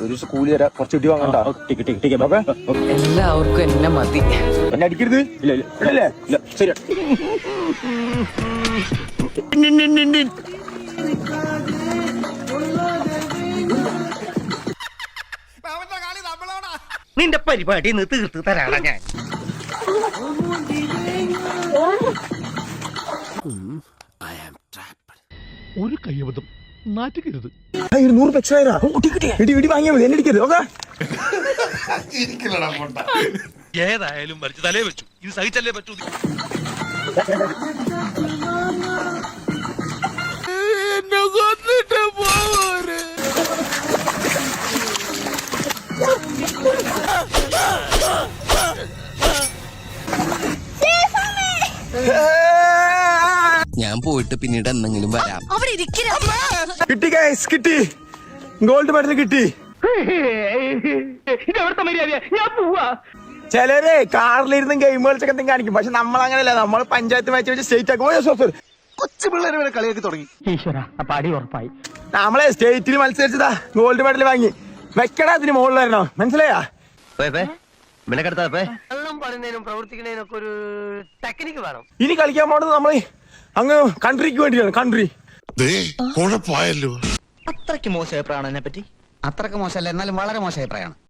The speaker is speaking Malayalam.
ഒരു ദിവസം കൂലി തരാം, കുറച്ച് കിട്ടി വാങ്ങണ്ട. എല്ലാവർക്കും എന്നെ മതി. എന്നെ അടിക്കരുത്. ഇല്ല ഇല്ല ഇല്ല ഇല്ല ശരി. നിന്റെ പരിപാടി തീർത്ത് തരാടാ ഞാൻ. ഒരു കയ്യബദ്ധം നാറ്റുകരുത്. 100 extra ഇടി വാങ്ങിയാൽ മതി, എന്നെ അടിക്കരുത്. ഓക്കെ ഏതായാലും വലിച്ചു തലേ വെച്ചു. ഇത് സഹിച്ചല്ലേ പറ്റൂ. ഞാൻ പോയിട്ട് പിന്നീട് എന്തെങ്കിലും വരാം. കിട്ടി ഗൈസ്, കിട്ടി. ഗോൾഡ് മെഡൽ കിട്ടി. ചിലരെ കാറിലിരുന്ന് ഗെയിം കളിച്ചൊക്കെ എന്തെങ്കിലും കാണിക്കും. പക്ഷെ നമ്മൾ അങ്ങനെയല്ല, നമ്മൾ പഞ്ചായത്ത് മാച്ച് വെച്ച് സ്റ്റേറ്റ് ആക്കും. കൊച്ചു പിള്ളേർ വരെ കളിയാക്കി തുടങ്ങി. നമ്മളെ സ്റ്റേറ്റിൽ മത്സരിച്ചതാ, ഗോൾഡ് മെഡൽ വാങ്ങി. വെക്കടാ അതിന് മുകളിൽ വരണോ, മനസ്സിലായാ? പ്രവർത്തിക്കുന്നതിനൊക്കെ ഒരു ടെക്നിക്ക് വേണം. ഇനി കളിക്കാൻ പോണത് നമ്മള് അങ്ങ് കൺട്രിക്ക് വേണ്ടിയാണ്. കൺട്രി കുഴപ്പമായല്ലോ. അത്രയ്ക്ക് മോശം അഭിപ്രായമാണ് എന്നെ പറ്റി. അത്രയ്ക്ക് മോശമല്ല, എന്നാലും വളരെ മോശം അഭിപ്രായമാണ്.